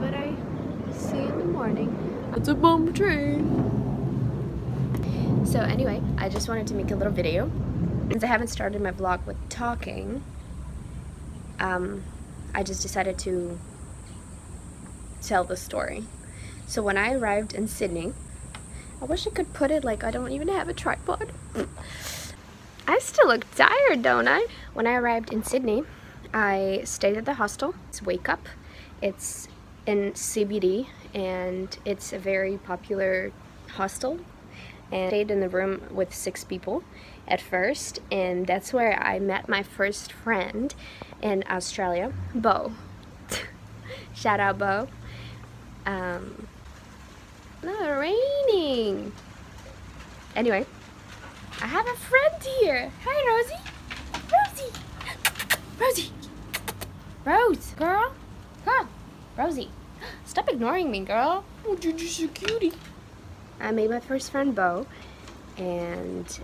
what I see in the morning. It's a bomb train. So anyway, I just wanted to make a little video. Since I haven't started my vlog with talking, I just decided to tell the story. So when I arrived in Sydney, I wish I could put it like I don't even have a tripod. I still look tired, don't I? When I arrived in Sydney, I stayed at the hostel. It's Wake Up. It's in CBD and it's a very popular hostel. And I stayed in the room with 6 people at first, and that's where I met my first friend in Australia, Bo. Shout out, Bo. No, raining. Anyway, I have a friend here. Hi, Rosie. Rosie. Rose, girl. Rosie. Stop ignoring me, girl. Oh, you're just a cutie. I made my first friend, Bo, and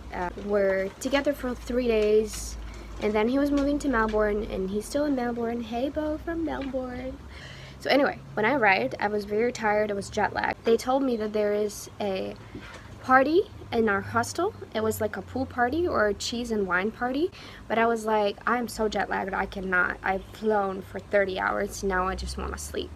we're together for 3 days, and then he was moving to Melbourne, and he's still in Melbourne. Hey, Bo from Melbourne. So anyway, when I arrived, I was very tired. I was jet lagged. They told me that there is a party in our hostel. It was like a pool party or a cheese and wine party, but I was like, I'm so jet lagged, I cannot. I've flown for 30 hours, now I just want to sleep.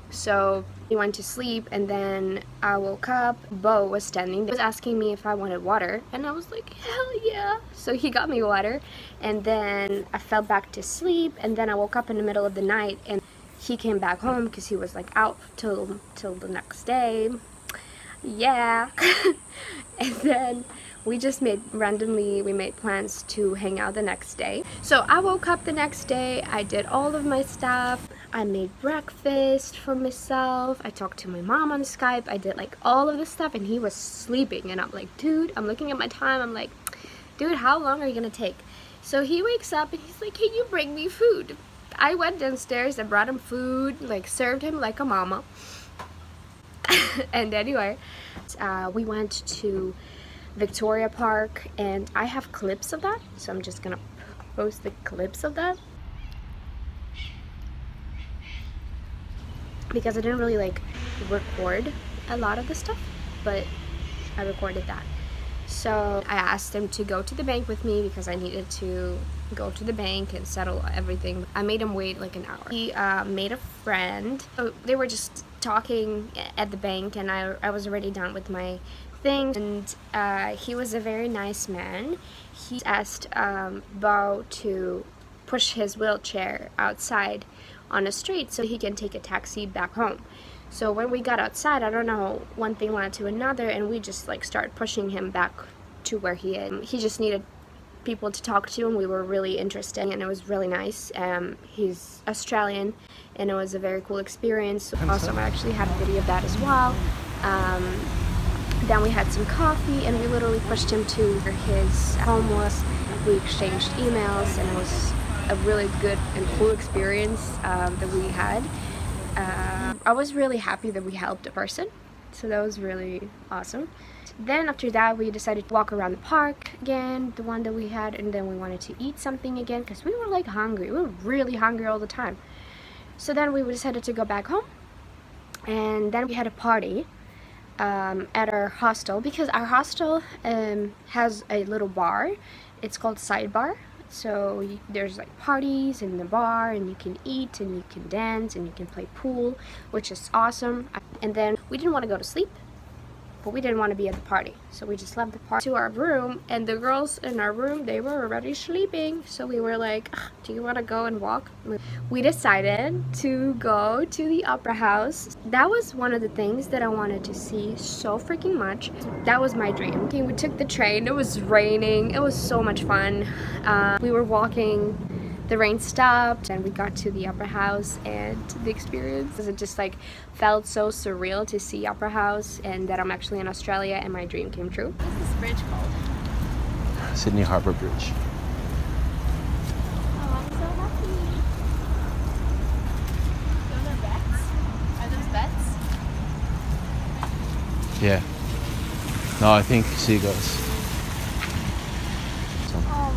So he went to sleep, and then I woke up. Bo was standing there. He was asking me if I wanted water, and I was like, hell yeah. So he got me water, and then I fell back to sleep, and then I woke up in the middle of the night, and he came back home because he was like out till the next day. Yeah. And then we just made plans to hang out the next day. So I woke up the next day, I did all of my stuff, I made breakfast for myself, I talked to my mom on Skype, I did like all of this stuff, and he was sleeping, and I'm like, dude, I'm looking at my time, I'm like, dude, how long are you gonna take? So he wakes up and he's like, can you bring me food? I went downstairs, I brought him food, like served him like a mama. And anyway, we went to Victoria Park, and I have clips of that, so I'm just gonna post the clips of that because I didn't really like record a lot of the stuff, but I recorded that. So I asked him to go to the bank with me because I needed to go to the bank and settle everything. I made him wait like an hour. He made a friend. So they were just talking at the bank, and I was already done with my thing, and he was a very nice man. He asked Bo to push his wheelchair outside on the street so he can take a taxi back home. So when we got outside, I don't know, one thing led to another, and we just like started pushing him back to where he is. He just needed people to talk to, and we were really interested, and it was really nice. He's Australian, and it was a very cool experience. Also, I actually had a video of that as well. Then we had some coffee, and we literally pushed him to where his home was. We exchanged emails, and it was a really good and cool experience that we had. I was really happy that we helped a person, so that was really awesome. Then after that, we decided to walk around the park again, the one that we had, and then we wanted to eat something again because we were like hungry. We were really hungry all the time. So then we decided to go back home, and then we had a party at our hostel, because our hostel has a little bar. It's called Sidebar. So there's like parties in the bar, and you can eat, and you can dance, and you can play pool, which is awesome. And then we didn't want to go to sleep, but we didn't want to be at the party, so we just left the party to our room, and the girls in our room, they were already sleeping. So we were like, do you want to go and walk? We decided to go to the opera house. That was one of the things that I wanted to see so freaking much. That was my dream. We took the train, it was raining, it was so much fun. We were walking, the rain stopped, and we got to the opera house, and the experience, it just like felt so surreal to see opera house, and that I'm actually in Australia and my dream came true. What is this bridge called? Sydney Harbour Bridge. Oh, I'm so happy. Those are bets? Are those bets? Yeah. No, I think seagulls. Oh,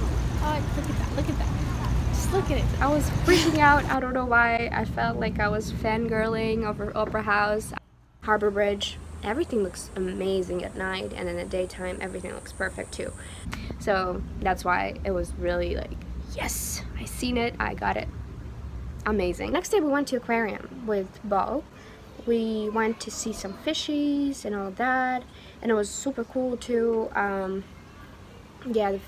look at that, look at that. Just look at it. I was freaking out. I don't know why. I felt like I was fangirling over Opera House, Harbor Bridge. Everything looks amazing at night, and in the daytime everything looks perfect too. So that's why it was really like, yes, I seen it, I got it. Amazing. Next day we went to aquarium with Bo. We went to see some fishies and all that, and it was super cool too. Yeah.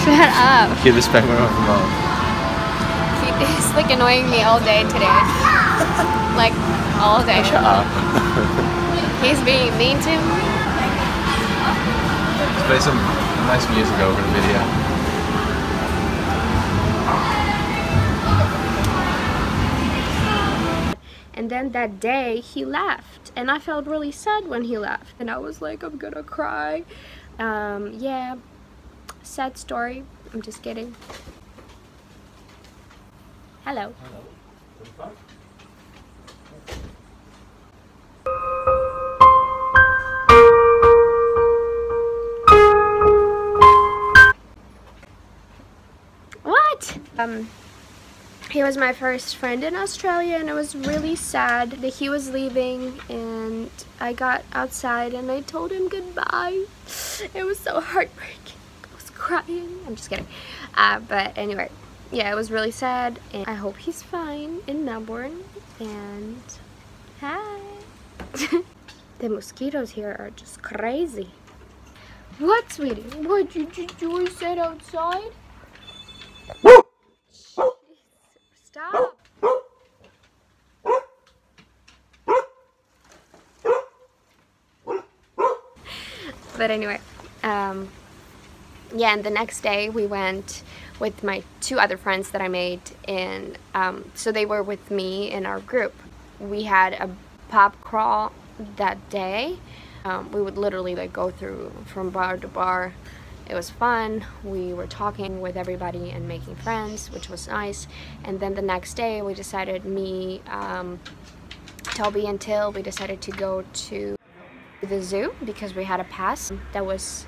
Shut up. Keep this back off your mouth. He's like annoying me all day today. Like all day. Shut up. He's being mean to me. Let's play some nice music over the video. And then that day he left, and I felt really sad when he left, and I was like, I'm gonna cry. Yeah, sad story. I'm just kidding. Hello. Hello. What? He was my first friend in Australia, and it was really sad that he was leaving, and I got outside and I told him goodbye. It was so heartbreaking. I was crying. I'm just kidding. But anyway, yeah, it was really sad, and I hope he's fine in Melbourne. And hi. The mosquitoes here are just crazy. What, sweetie? What did you do? You said outside? Stop. But anyway, yeah, and the next day we went with my two other friends that I made, and so they were with me in our group. We had a pub crawl that day. We would literally like go through from bar to bar. It was fun. We were talking with everybody and making friends, which was nice. And then the next day we decided, me, Toby and Till, we decided to go to the zoo because we had a pass that was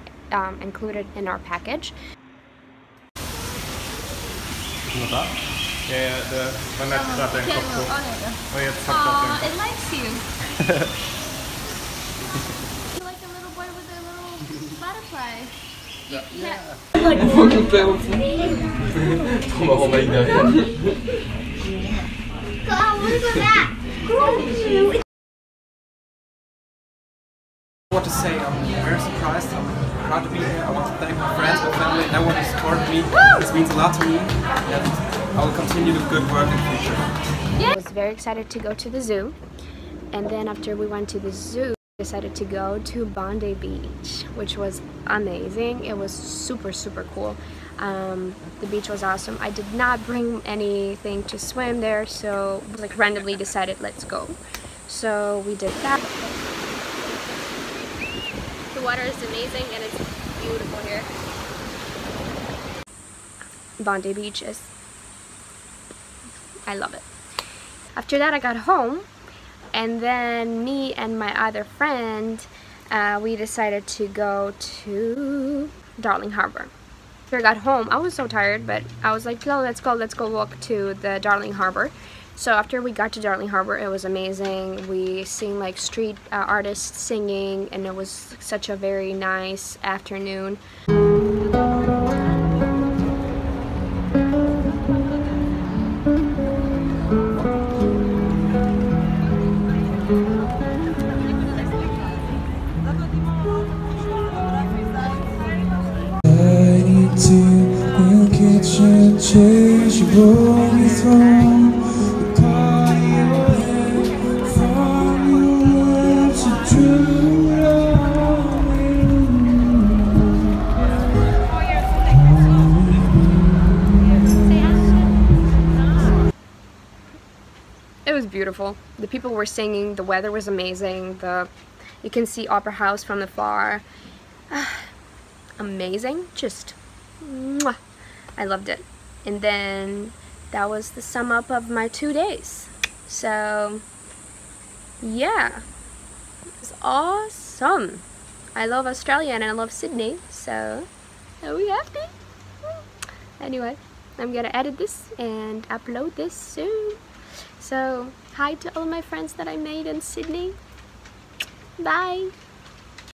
included in our package. It likes you. You're like a little boy with a little butterfly. Yeah. What to say, I'm very surprised, I'm proud to be here. I want to thank my friends, my family, and everyone who supported me. This means a lot to me, and I will continue the good work in the future. Yeah. I was very excited to go to the zoo, and then after we went to the zoo, we decided to go to Bondi Beach, which was amazing. It was super cool. The beach was awesome. I did not bring anything to swim there, so like randomly decided let's go. So we did that. The water is amazing and it's beautiful here. Bondi Beach is, I love it. After that I got home, and then me and my other friend, we decided to go to Darling Harbour. After I got home, I was so tired, but I was like, no, let's go walk to the Darling Harbour. So after we got to Darling Harbour, it was amazing. We seen like street artists singing, and it was such a very nice afternoon. It was beautiful. The people were singing, the weather was amazing, you can see Opera House from afar. Amazing, just mwah. I loved it. And then that was the sum up of my 2 days. So yeah, it was awesome. I love Australia and I love Sydney, so are we happy? Anyway, I'm gonna edit this and upload this soon. So, hi to all my friends that I made in Sydney. Bye!